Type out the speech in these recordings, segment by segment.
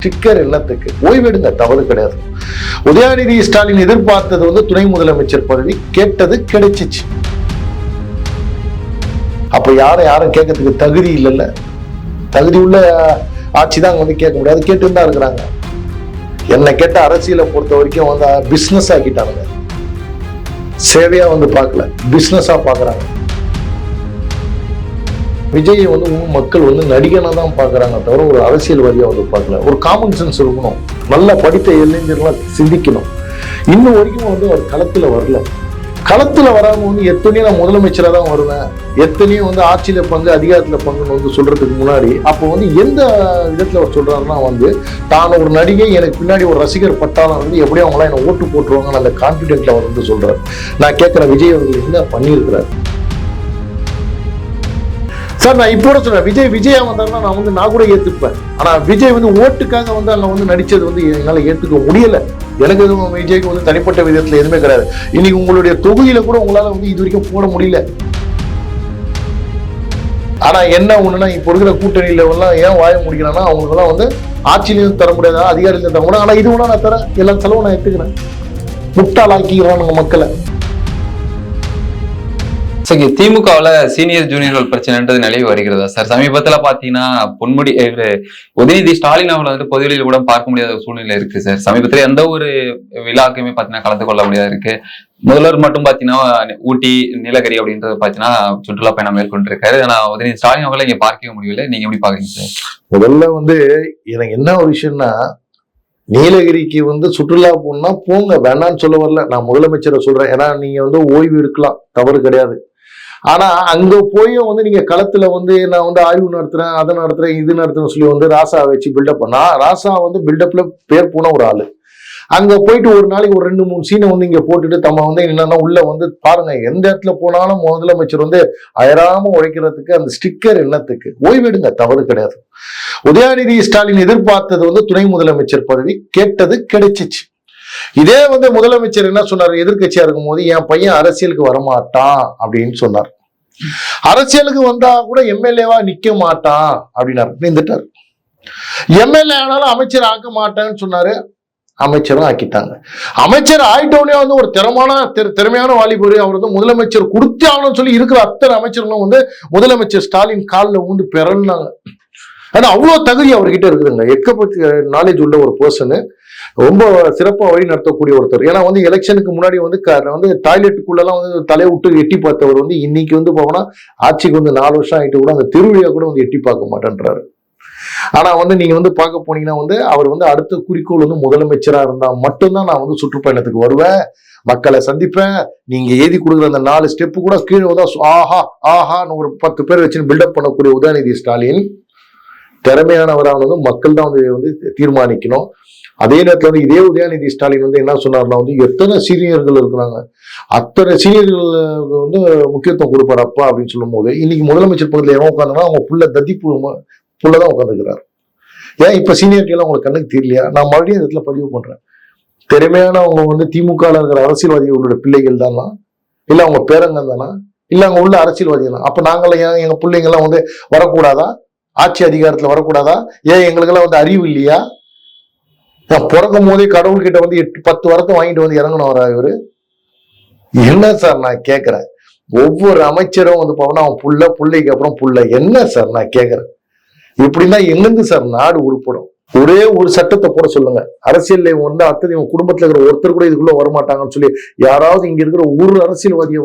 Sticker என்னத்துக்கு? ஓய்வெடுங்க, தவறு கிடையாது. உதயநிதி ஸ்டாலின் எதிர்பார்த்தது துணை முதலமைச்சர் பதவி, கேட்டது கிடைச்சிச்சு. அப்ப யாரும் கேட்கறதுக்கு தகுதி இல்லைல்ல. தகுதி உள்ள ஆட்சி தான் கேட்க முடியாது, கேட்டு தான் இருக்கிறாங்க. என்ன கேட்ட அரசியலை பொறுத்த வரைக்கும் பிசினஸ் ஆக்கிட்டாங்க. சேவையா பார்க்கல, பிசினஸா பாக்குறாங்க. விஜய் மக்கள் நடிகனா தான் பாக்குறாங்க தவிர ஒரு அரசியல்வாதியா பார்க்கல. ஒரு காமன் சென்ஸ் இருக்கணும், நல்லா படித்த இளைஞர்கள்லாம் சிந்திக்கணும். இன்னும் வரைக்கும் அவர் களத்துல வரல. களத்துல வராம எத்தனையோ நான் முதலமைச்சரா தான் வருவேன், எத்தனையோ ஆட்சியில பங்கு அதிகாரத்துல பங்குன்னு சொல்றதுக்கு முன்னாடி அப்போ எந்த விதத்துல அவர் சொல்றாருன்னா தான் ஒரு நடிகை, எனக்கு பின்னாடி ஒரு ரசிகர் பட்டாளம் எப்படியும் அவங்களாம் என்ன ஓட்டு போட்டுருவாங்கன்னு அந்த கான்பிடென்ட்ல அவர் சொல்றாரு. நான் கேட்கிறேன், விஜய் அவர்கள் என்ன பண்ணியிருக்கிறார் சார்? நான் இப்போ சொல்றேன், விஜயா வந்தாருன்னா நான் கூட ஏத்துப்பேன். ஆனா விஜய் ஓட்டுக்காக அங்க நடிச்சது என்னால ஏத்துக்க முடியல. எனக்கு எதுவும் விஜய்க்கு தனிப்பட்ட விதத்துல எதுவுமே கிடையாது. இன்னைக்கு உங்களுடைய தொகுதியில கூட உங்களால இது வரைக்கும் போட முடியல. ஆனா என்ன ஒண்ணுன்னா, இப்ப இருக்கிற கூட்டணியில எல்லாம் ஏன் வாய முடிக்கிறான்னா, அவங்களுக்கு எல்லாம் ஆட்சியிலையும் தர முடியாது, அதிகாரத்திலையும் தர முடியாது. ஆனா இது ஒண்ணா நான் தரேன், எல்லா செலவும் நான் எடுத்துக்கிறேன். முட்டாளாக்கிக்கிறானுங்க மக்களை. திமுகவுல சீனியர் ஜூனியர்கள் பிரச்சனைன்றது நிலவி வருகிறதா சார்? சமீபத்துல பாத்தீங்கன்னா பொன்முடி உதயநிதி ஸ்டாலின் அவங்களை பொதுவெளியில் கூட பார்க்க முடியாத ஒரு சூழ்நிலை இருக்கு சார். சமீபத்துல எந்த ஒரு விழாக்குமே பாத்தீங்கன்னா கலந்து கொள்ள முடியாது இருக்கு. முதல்வர் மட்டும் பாத்தீங்கன்னா ஊட்டி, நீலகிரி அப்படின்றது பாத்தீங்கன்னா சுற்றுலா பயணம் மேற்கொண்டிருக்காரு. ஆனா உதயநிதி ஸ்டாலின் அவங்களை இங்க பார்க்கவே முடியல. நீங்க எப்படி பாக்குறீங்க சார்? முதல்ல எனக்கு என்ன ஒரு விஷயம்னா, நீலகிரிக்கு சுற்றுலா போனா போங்க, வேணான்னு சொல்ல வரல. நான் முதலமைச்சரை சொல்றேன். ஏன்னா நீங்க ஓய்வு எடுக்கலாம், தவறு கிடையாது. ஆனா அங்க போய் நீங்க களத்துல நான் ஆய்வு நடத்துறேன், அதை நடத்துறேன், இது நடத்துறேன்னு சொல்லி ராசா வச்சு பில்டப் பண்ணா, ராசா பில்டப்ல பேர் போன ஒரு ஆளு. அங்க போயிட்டு ஒரு நாளைக்கு ஒரு 2-3 சீனை இங்க போட்டுட்டு தம்ம என்னன்னா உள்ள பாருங்க, எந்த இடத்துல போனாலும் முதலமைச்சர் அயராம உழைக்கிறதுக்கு அந்த ஸ்டிக்கர் என்னத்துக்கு? ஓய்வெடுங்க, தவறு கிடையாது. உதயநிதி ஸ்டாலின் எதிர்பார்த்தது துணை முதலமைச்சர் பதவி, கேட்டது கிடைச்சிச்சு. இதே முதலமைச்சர் என்ன சொன்னார்? எதிர்கட்சியா இருக்கும் போது என் பையன் அரசியலுக்கு வரமாட்டான் அப்படின்னு சொன்னார். அரசியலுக்கு வந்தா கூட எம்எல்ஏவா நிக்க மாட்டான் அப்படின்னாரு, நின்றுட்டாரு. எம்எல்ஏ ஆனாலும் அமைச்சர் ஆக்க மாட்டேன்னு சொன்னாரு, அமைச்சரும் ஆக்கிட்டாங்க. அமைச்சர் ஆயிட்டோடனே ஒரு திறமையான வாலிபர் அவர் முதலமைச்சர் கொடுத்தே ஆகணும்னு சொல்லி இருக்கிற அத்தனை அமைச்சர்களும் முதலமைச்சர் ஸ்டாலின் காலில் ஊண்டு பெறனாங்க. ஆனா அவ்வளவு தகுதி அவர்கிட்ட இருக்குதுங்க. எக்கப்பட்ட நாலேஜ் உள்ள ஒரு பர்சனு, ரொம்ப சிறப்பா வழி நடத்தக்கூடிய ஒருத்தர். ஏன்னா எலெக்ஷனுக்கு முன்னாடி டாய்லெட்டுக்குள்ளெல்லாம் தலையை விட்டு எட்டி பார்த்தவர் இன்னைக்கு போனா ஆட்சிக்கு 4 வருஷம் ஆயிட்டு கூட அந்த திருவிழியா கூட எட்டி பார்க்க மாட்டேன்றாரு. ஆனா நீங்க பார்க்க போனீங்கன்னா அவர் அடுத்த குறிக்கோள் முதலமைச்சரா இருந்தா மட்டும்தான் நான் சுற்றுப்பயணத்துக்கு வருவேன், மக்களை சந்திப்பேன். நீங்க எழுதி கொடுக்குற அந்த 4 ஸ்டெப்பு கூட கீழே ஆஹா ஆஹான்னு ஒரு 10 பேர் வச்சு பில்டப் பண்ணக்கூடிய உதயநிதி ஸ்டாலின் திறமையானவரானதும் மக்கள் தான் தீர்மானிக்கணும். அதே நேரத்தில் இதே உதயநிதி ஸ்டாலின் என்ன சொன்னார்னா, எத்தனை சீனியர்கள் இருக்கிறாங்க, அத்தனை சீனியர்கள் முக்கியத்துவம் கொடுப்பாரப்பா அப்படின்னு சொல்லும் போது, இன்னைக்கு முதலமைச்சர் பக்கத்துல எவன் உட்காந்துன்னா அவங்க புள்ளதான் உட்காந்துக்கிறார். ஏன் இப்ப சீனியரிட்டி எல்லாம் உங்களுக்கு கண்ணுக்கு தெரியலையா? நான் மறுபடியும் இடத்துல பதிவு பண்றேன். திறமையானவங்க திமுக இருக்கிற அரசியல்வாதிகளோட பிள்ளைகள் தானா, இல்ல அவங்க பேரங்க தானா, இல்ல அங்க உள்ள அரசியல்வாதிகள் தான். அப்ப நாங்கள ஏன் எங்க பிள்ளைங்க எல்லாம் வரக்கூடாதா? ஆட்சி அதிகாரத்துல வரக்கூடாதா? ஏன் எங்களுக்கு எல்லாம் அறிவு இல்லையா? நான் பிறக்கும் போதே கடவுள்கிட்ட 8-10 வரத்தை வாங்கிட்டு இறங்கணும் இவரு. என்ன சார் நான் கேட்கிறேன்? ஒவ்வொரு அமைச்சரும் போனா அவன் பிள்ளைக்கு அப்புறம் புள்ள. என்ன சார் நான் கேட்கிறேன்? இப்படின்னா எங்கிருந்து சார் நாடு உருப்படும்? ஒரே ஒரு சட்டத்தை போட சொல்லுங்க. அரசியல் அடுத்தது இவங்க குடும்பத்துல இருக்கிற ஒருத்தர் கூட இதுக்குள்ள வரமாட்டாங்கன்னு சொல்லி யாராவது இங்க இருக்கிற ஒரு அரசியல்வாதியை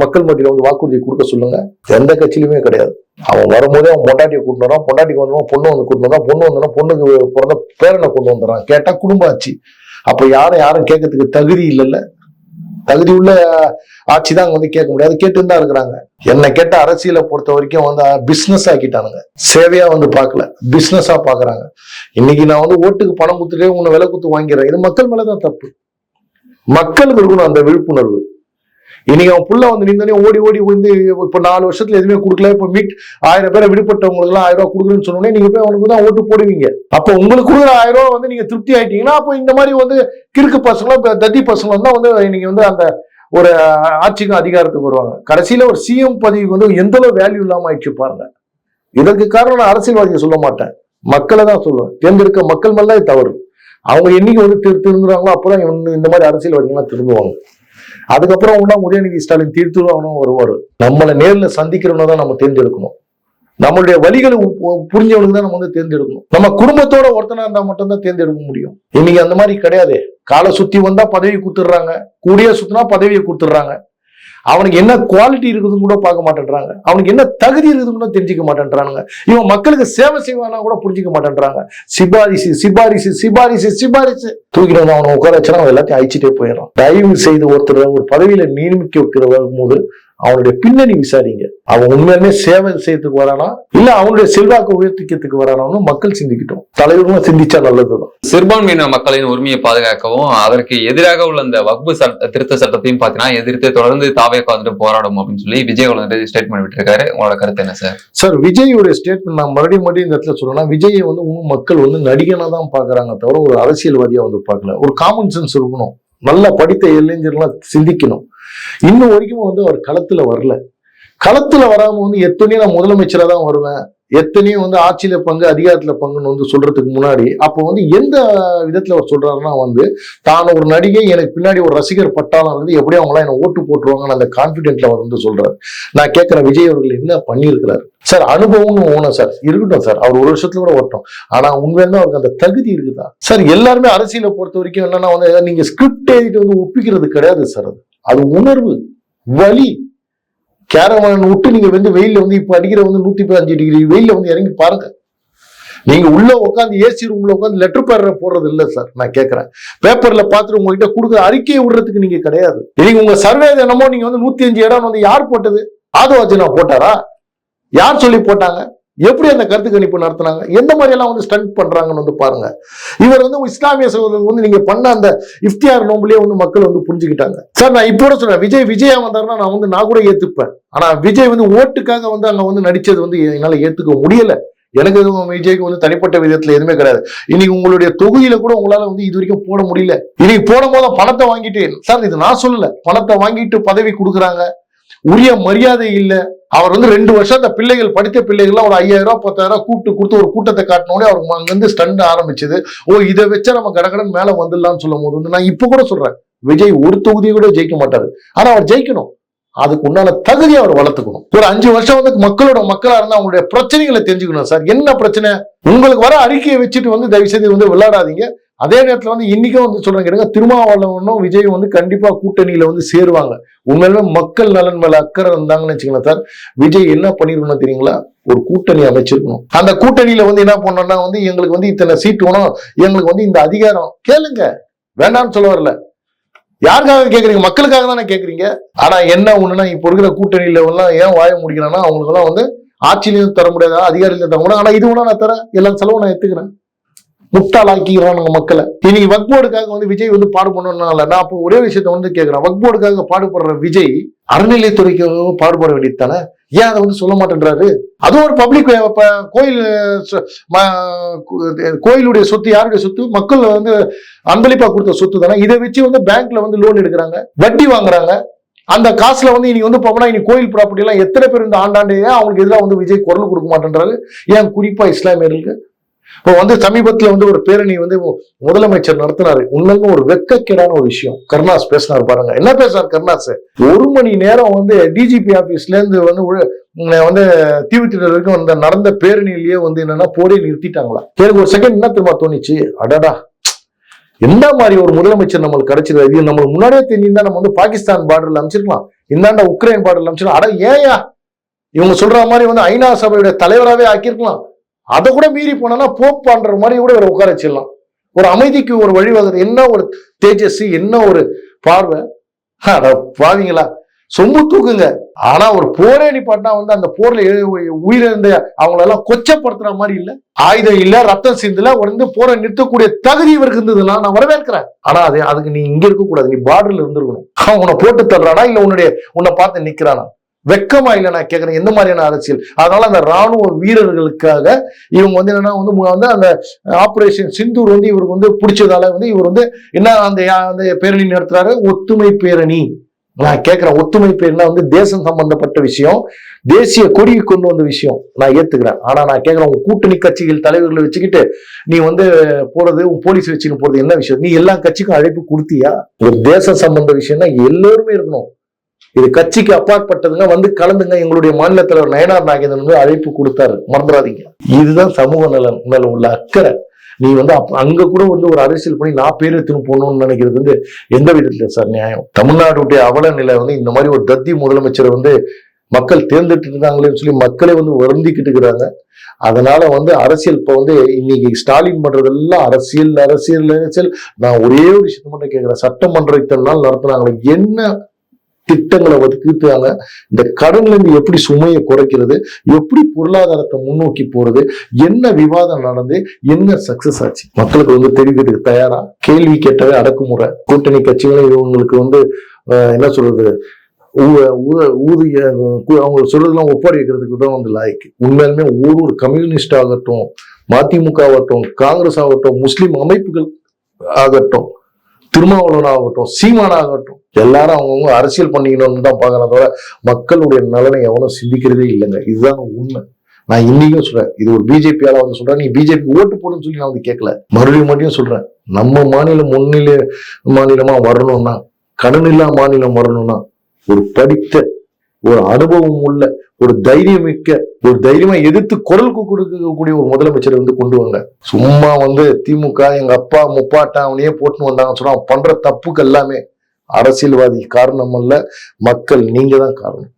மக்கள் மத்தியில வாக்குறுதி கொடுக்க சொல்லுங்க. எந்த கட்சியிலுமே கிடையாது. அவன் வரும்போதே அவன் பொண்டாட்டியை கூட்டு வரான், பொண்டாட்டிக்கு வந்தவன் பொண்ணு கூட்டு வந்தான், பொண்ணு வந்தா பொண்ணுக்கு பிறந்த பேரனை கொண்டு வந்துடுறான். கேட்டா குடும்ப ஆட்சி. அப்ப யாரும் கேட்கறதுக்கு தகுதி இல்லைல்ல. தகுதி உள்ள ஆட்சி தான் கேட்க முடியாது, கேட்டு தான் இருக்கிறாங்க. என்ன கேட்ட அரசியலை பொறுத்த வரைக்கும் பிசினஸ் ஆக்கிட்டானுங்க. சேவையா பார்க்கல, பிசினஸா பாக்குறாங்க. இன்னைக்கு நான் ஓட்டுக்கு பணம் கொடுத்துட்டே உன்னை விலை குத்து வாங்கிறேன். இது மக்கள் மேலதான் தப்பு. மக்களுக்கு இருக்கணும் அந்த விழிப்புணர்வு. இன்னைக்கு அவன் புள்ள நின்றே ஓடி இப்ப 4 வருஷத்துல எதுவுமே கொடுக்கல. இப்ப 1000 பேரை விடுபட்டவங்களுக்கு எல்லாம் 1000 ரூபாய் கொடுக்குறேன்னு சொன்னோன்னே நீங்க போய் அவனுக்கு தான் ஓட்டு போடுவீங்க. அப்ப உங்களுக்கு கொடுக்குற 1000 ரூபாய் நீங்க திருப்தி ஆயிட்டீங்கன்னா, அப்போ இந்த மாதிரி கிறுக்கு பசங்களும் தத்தி பசங்களும் தான் நீங்க அந்த ஒரு ஆட்சிக்கும் அதிகாரத்துக்கு வருவாங்க. கடைசியில ஒரு சிஎம் பதவிக்கு எந்த அளவு வேல்யூ இல்லாம ஆயிடுச்சு பாருங்க. இதற்கு காரணம் நான் அரசியல்வாதியை சொல்ல மாட்டேன். மக்களை தான் சொல்லுவேன். தேர்ந்தெடுக்க மக்கள் மேல தவறு. அவங்க என்னைக்கு வந்து திருந்துறாங்களோ அப்பதான் இந்த மாதிரி அரசியல்வாதிகள்லாம் திரும்புவாங்க. அதுக்கப்புறம் ஒன்னா உதயநிதி ஸ்டாலின் தீர்த்துருவானும் வருவாரு. நம்மளை நேர்ல சந்திக்கிறவங்க தான் நம்ம தேர்ந்தெடுக்கணும். நம்மளுடைய வழிகளை புரிஞ்சவனுக்கு தான் நம்ம வந்து தேர்ந்தெடுக்கணும். நம்ம குடும்பத்தோட ஒருத்தனா இருந்தா மட்டும்தான் தேர்ந்தெடுக்க முடியும். இன்னைக்கு அந்த மாதிரி கிடையாது. காலை சுத்தி வந்தா பதவி கொடுத்துடுறாங்க, கூடிய சுத்தினா பதவியை கொடுத்துடுறாங்க. அவனுக்கு என்ன குவாலிட்டி இருக்குதுன்னு கூட பார்க்க மாட்டேன்றாங்க. அவனுக்கு என்ன தகுதி இருக்குதுன்னு கூட தெரிஞ்சுக்க மாட்டேன்றாங்க. இவன் மக்களுக்கு சேவை செய்வானா கூட புரிஞ்சுக்க மாட்டேன்றாங்க. சிபாரிசு சிபாரிசு சிபாரிசு சிபாரிசு தூக்கிட்டு வந்து அவனை உட்கார வச்சுனா அவன் எல்லாத்தையும் அழிச்சிட்டே போயிடறான். தயவு செய்து ஒருத்தர் ஒரு பதவியில நியமிக்க வைக்கிற போது அவனுடைய பின்னணி விசாரிங்க. அவன் உண்மையுமே சேவை செய்யறதுக்கு வரானா இல்ல அவனுடைய செல்வாக்கு உயர்த்திக்கிறதுக்கு வரானான்னு மக்கள் சிந்திக்கிட்டோம். தலைவர்களும் சிந்திச்சா நல்லதுதான். சிறுபான்மையின மக்களின் உரிமையை பாதுகாக்கவும் அதற்கு எதிராக உள்ள அந்த வக்பு திருத்த சட்டத்தையும் பாத்தீங்கன்னா எதிர்த்து தொடர்ந்து தாவேக்கா வந்துட்டு போராடும் அப்படின்னு சொல்லி விஜய் வந்துட்டு ஸ்டேட்மெண்ட் விட்டுருக்காரு. உங்களோட கருத்து என்ன சார்? சார், விஜயோட ஸ்டேட்மெண்ட் நான் மறுபடியும் இந்த இடத்துல சொல்லணும். விஜயை வந்து இன்னும் மக்கள் வந்து நடிகனா தான் பாக்குறாங்க தவிர ஒரு அரசியல்வாதியா வந்து பார்க்கல. ஒரு காமன் சென்ஸ் இருக்கணும். நல்லா படித்த இளைஞர்கள்லாம் சிந்திக்கணும். இன்னும் வரைக்கும் வந்து அவர் களத்துல வரல. களத்துல வராம வந்து எத்தனையோ நான் முதலமைச்சரா தான் வருவேன், எத்தனையோ வந்து ஆட்சியில பங்கு அதிகாரத்துல பங்குன்னு வந்து சொல்றதுக்கு முன்னாடி அப்போ வந்து எந்த விதத்துல அவர் சொல்றாருன்னா வந்து தான் ஒரு நடிகை, எனக்கு பின்னாடி ஒரு ரசிகர் பட்டாளம் இருந்து எப்படியும் அவங்களாம் என்ன ஓட்டு போட்டுருவாங்கன்னு அந்த கான்பிடென்ட்ல அவர் வந்து சொல்றாரு. நான் கேட்கிறேன், விஜய் அவர்கள் என்ன பண்ணியிருக்கிறாரு சார்? அனுபவம்னு ஓணும் சார், இருக்கட்டும் சார், அவர் ஒரு வருஷத்துல கூட ஓட்டும். ஆனா உண்மையில அவருக்கு அந்த தகுதி இருக்குதா சார்? எல்லாருமே அரசியலை பொறுத்த வரைக்கும் என்னன்னா வந்து நீங்க ஸ்கிரிப்ட் எழுதிட்டு வந்து ஒப்பிக்கிறது கிடையாது சார். அது உணர்வு, வலி. கேரவான் விட்டு நீங்க வந்து வெயில வந்து இப்ப அடிக்கிற வந்து 115 டிகிரி வெயில வந்து இறங்கி பாருங்க. நீங்க உள்ள உட்காந்து ஏசி ரூம்ல உட்காந்து லெட்டர் பேப்பர் போடுறது இல்ல சார். நான் கேட்கிறேன், பேப்பர்ல பார்த்துட்டு உங்ககிட்ட கொடுக்குற அறிக்கையை விடுறதுக்கு நீங்க கிடையாது. இன்னைக்கு உங்க சர்வே என்னமோ நீங்க வந்து 105 இடம் வந்து யார் போட்டது? ஆதவர்ஜனா போட்டாரா? யார் சொல்லி போட்டாங்க? எப்படி அந்த கருத்து கணிப்பு நடத்தினாங்க? எந்த மாதிரி எல்லாம் வந்து ஸ்டண்ட் பண்றாங்கன்னு வந்து பாருங்க. இவர் வந்து இஸ்லாமிய சகோதரர்கள் வந்து நீங்க பண்ண அந்த இஃப்தியார் நோம்புலயே வந்து மக்கள் வந்து புரிஞ்சுக்கிட்டாங்க சார். நான் இப்போ சொல்றேன், விஜயா வந்தாருன்னா நான் கூட ஏத்துப்பேன். ஆனா விஜய் வந்து ஓட்டுக்காக வந்து அங்க வந்து நடிச்சது வந்து என்னால ஏத்துக்க முடியல. எனக்கு எதுவும் விஜய்க்கு வந்து தனிப்பட்ட விதத்துல எதுவுமே கிடையாது. இன்னைக்கு உங்களுடைய தொகுதியில கூட உங்களால வந்து இது வரைக்கும் போட முடியல. இன்னைக்கு போடும் போது பணத்தை வாங்கிட்டு சார், இது நான் சொல்லல, பணத்தை வாங்கிட்டு பதவி கொடுக்குறாங்க, உரிய மரியாதை இல்ல. அவர் வந்து 2 வருஷம் அந்த பிள்ளைகள் படித்த பிள்ளைகள்லாம் ஒரு 5000 10,000 கூப்பிட்டு கொடுத்து ஒரு கூட்டத்தை காட்டினோடனே அவருக்கு அங்க இருந்து ஸ்டண்ட் ஆரம்பிச்சது. இதை வச்சா நம்ம கடகடன் மேல வந்துடலாம்னு சொல்லும் போது வந்து நான் இப்ப கூட சொல்றேன், விஜய் ஒரு தொகுதியை கூட ஜெயிக்க மாட்டாரு. ஆனா அவர் ஜெயிக்கணும். அதுக்கு உண்டான தகுதியை அவர் வளர்த்துக்கணும். ஒரு 5 வருஷம் வந்து மக்களா இருந்தா அவங்களுடைய பிரச்சனைகளை தெரிஞ்சுக்கணும் சார். என்ன பிரச்சனை உங்களுக்கு வர அறிக்கையை வச்சுட்டு வந்து தயவு செய்து வந்து விளையாடாதீங்க. அதே நேரத்துல வந்து இன்னைக்கும் வந்து சொல்றேன் கேளுங்க, திருமாவளவனும் விஜய் வந்து கண்டிப்பா கூட்டணியில வந்து சேருவாங்க. உண்மையிலுமே மக்கள் நலன் மேல அக்கறை இருந்தாங்கன்னு வச்சுக்கலாம் சார். விஜய் என்ன பண்ணிருக்கணும் தெரியுங்களா? ஒரு கூட்டணி அமைச்சிருக்கணும். அந்த கூட்டணியில வந்து என்ன பண்ணோம்னா வந்து எங்களுக்கு வந்து இத்தனை சீட் வேணும், எங்களுக்கு வந்து இந்த அதிகாரம் கேளுங்க, வேண்டாம்னு சொல்ல வரல. யாருக்காக கேக்குறீங்க? மக்களுக்காக தானே கேக்குறீங்க. ஆனா என்ன ஒண்ணுன்னா இப்ப இருக்கிற கூட்டணியில எல்லாம் ஏன் வாய முடிக்கிறான்னா அவங்களுக்கு எல்லாம் வந்து ஆட்சியிலையும் தர முடியாது, அதிகாரியிலையும் தர முடியாது. ஆனா இது ஒண்ணா நான் தரேன், எல்லா செலவும் நான் எடுத்துக்கிறேன். முட்டாளாக்கிறானுங்க மக்களை. இன்னைக்கு வக்போர்டுக்காக வந்து விஜய் வந்து பாடுபடணும்னால நான் அப்போ ஒரே விஷயத்த வந்து கேட்கிறேன், வக்போர்டுக்காக பாடுபடுற விஜய் அறநிலையத்துறைக்காக பாடுபட வேண்டியது தானே? ஏன் அதை வந்து சொல்ல மாட்டேன்றாரு? அதுவும் ஒரு பப்ளிக் கோயிலுடைய சொத்து, யாருடைய சொத்து? மக்கள் வந்து அன்பளிப்பா கொடுத்த சொத்து தானே. இதை வச்சு வந்து பேங்க்ல வந்து லோன் எடுக்கிறாங்க, வட்டி வாங்குறாங்க. அந்த காசுல வந்து இன்னைக்கு வந்து போனா இன்னைக்கு கோயில் ப்ராப்பர்ட்டி எல்லாம் எத்தனை பேர் இந்த ஆண்டாண்டே அவங்களுக்கு எதிராக வந்து விஜய் குரல் கொடுக்க மாட்டேன்றாரு? ஏன் குறிப்பா இஸ்லாமியர்களுக்கு? இப்போ வந்து சமீபத்துல வந்து ஒரு பேரணி வந்து முதலமைச்சர் நடத்தினாரு. உண்மையிலும் ஒரு வெட்கக்கேடான ஒரு விஷயம். கருணாஸ் பேசினார் பாருங்க. என்ன பேசுறாரு கருணாஸ்? 1 மணி நேரம் வந்து டிஜிபி ஆபீஸ்ல இருந்து வந்து தீவுத்திடர் வரைக்கும் அந்த நடந்த பேரணியிலேயே வந்து என்னன்னா போரே நிறுத்திட்டாங்களா. எனக்கு ஒரு செகண்ட் என்ன தெரியுமா தோணிச்சு, அடடா எந்த மாதிரி ஒரு முதலமைச்சர் நம்மளுக்கு கிடைச்சிருக்காரு. இது நம்மளுக்கு முன்னாடியே தெரிஞ்சிருந்தா நம்ம வந்து பாகிஸ்தான் பார்டர்ல அமைச்சிருக்கலாம், இந்தாண்ட உக்ரைன் பார்டர்ல அமைச்சிருக்கலாம். அட ஏயா இவங்க சொல்ற மாதிரி வந்து ஐநா சபையுடைய தலைவராகவே ஆக்கியிருக்கலாம். அதை கூட மீறி போனா போப் பண்ற மாதிரி கூட இவரை உட்கார வச்சிடலாம். ஒரு அமைதிக்கு ஒரு வழிவகுது. என்ன ஒரு தேஜஸ், என்ன ஒரு பார்வை. பாவீங்களா, சொம்பு தூக்குங்க. ஆனா ஒரு போரே நிப்பாட்டினா வந்து அந்த போர்ல உயிரிழந்த அவங்களெல்லாம் கொச்சப்படுத்துற மாதிரி இல்ல, ஆயுதம் இல்ல, ரத்தம் சிந்தல, வந்து போரை நிறுத்தக்கூடிய தகுதி இவருக்கு இருந்ததுன்னா நான் வரவேற்கிறேன். ஆனா அதுக்கு நீ இங்க இருக்க கூடாது, நீ பார்டர்ல இருந்திருக்கணும். அவன் உன்னை போட்டு தர்றானா இல்ல உன்னை பார்த்து நிக்கிறானா? வெக்கமா இல்ல நான் கேக்குறேன், எந்த மாதிரியான அரசியல்? அதனால அந்த ராணுவ வீரர்களுக்காக இவங்க வந்து என்னன்னா வந்து அந்த ஆபரேஷன் சிந்தூர் வந்து இவருக்கு வந்து பிடிச்சதால வந்து இவர் வந்து என்ன அந்த பேரணி நடத்துறாரு, ஒத்துமை பேரணி. நான் கேட்கிறேன், ஒத்துமை பேர்னா வந்து தேசம் சம்பந்தப்பட்ட விஷயம், தேசிய கொடியை கொண்டு வந்த விஷயம் நான் ஏத்துக்கிறேன். ஆனா நான் கேட்கிறேன், உன் கூட்டணி கட்சிகள் தலைவர்களை வச்சுக்கிட்டு நீ வந்து போறது, உன் போலீஸ் வச்சுன்னு போறது என்ன விஷயம்? நீ எல்லா கட்சிக்கும் அழைப்பு கொடுத்தியா? ஒரு தேசம் சம்பந்த விஷயம்னா எல்லோருமே இருக்கணும். இது கட்சிக்கு அப்பாற்பட்டதுங்க, வந்து கலந்துங்க. எங்களுடைய மாநில தலைவர் நயனார் நாகேந்திரன் வந்து அழைப்பு கொடுத்தாரு, மறந்துடாதீங்க. இதுதான் சமூக நலன் மேல உள்ள அக்கறை. நீ வந்து அங்க கூட வந்து ஒரு அரசியல் பண்ணி நான் பேர் எடுத்துன்னு போகணும்னு நினைக்கிறது வந்து எந்த விதத்துல சார் நியாயம்? தமிழ்நாடுடைய அவல நிலை வந்து இந்த மாதிரி ஒரு தத்தி முதலமைச்சரை வந்து மக்கள் தேர்ந்தெடுத்து இருக்காங்களேன்னு சொல்லி மக்களே வந்து வருந்திக்கிட்டு இருக்கிறாங்க. அதனால வந்து அரசியல் இப்ப வந்து இன்னைக்கு ஸ்டாலின் பண்றதெல்லாம் அரசியல் அரசியல் அரசியல். நான் ஒரே ஒரு விஷயத்த மட்டும் கேட்கிறேன், சட்டமன்ற இத்தனை நாள் நடத்துனாங்களே, என்ன திட்டங்களை ஒதுக்கிட்டாங்க? இந்த கடன்ல இருந்து எப்படி சுமையை குறைக்கிறது, எப்படி பொருளாதாரத்தை முன்னோக்கி போறது, என்ன விவாதம் நடந்து என்ன சக்சஸ் ஆச்சு? மக்களுக்கு வந்து தெரிவிக்கிறதுக்கு தயாரா? கேள்வி கேட்டவே அடக்குமுறை. கூட்டணி கட்சிகளும் இவங்களுக்கு வந்து என்ன சொல்றது, ஊதிய அவங்க சொல்றதெல்லாம் ஒப்பாரி வைக்கிறதுக்கு தான் வந்து லாய்க்கு. உண்மையாலுமே ஒரு கம்யூனிஸ்ட் ஆகட்டும், மதிமுக ஆகட்டும், காங்கிரஸ் ஆகட்டும், முஸ்லிம் அமைப்புகள் ஆகட்டும், திருமாவளவன் ஆகட்டும், சீமான் ஆகட்டும், எல்லாரும் அவங்கவுங்க அரசியல் பண்ணிக்கணும்னு தான் பாக்குறத தவிர மக்களுடைய நலனை எவனும் சிந்திக்கிறதே இல்லைங்க. இதுதான் உண்மை. நான் இன்னைக்கும் சொல்றேன், இது ஒரு பிஜேபி ஆள வந்து சொல்றேன், நீ பிஜேபி ஓட்டு போடுன்னு சொல்லி நான் வந்து கேட்கல. மறுபடியும் சொல்றேன், நம்ம மாநிலம் முன்னிலை மாநிலமா வரணும்னா, கடன் இல்லா மாநிலம் வரணும்னா, ஒரு படித்த, ஒரு அனுபவம் உள்ள, ஒரு தைரியமிக்க, ஒரு தைரியமா எதிர்த்து குரல் கொடுக்கக்கூடிய ஒரு முதலமைச்சரை வந்து கொண்டு வாங்க. சும்மா வந்து திமுக எங்க அப்பா முப்பாட்டம் அவனையே போட்டுன்னு வந்தாங்கன்னு சொன்னா பண்ற தப்புக்கு எல்லாமே அரசியல்வாதி காரணம் அல்ல, மக்கள் நீங்க தான் காரணம்.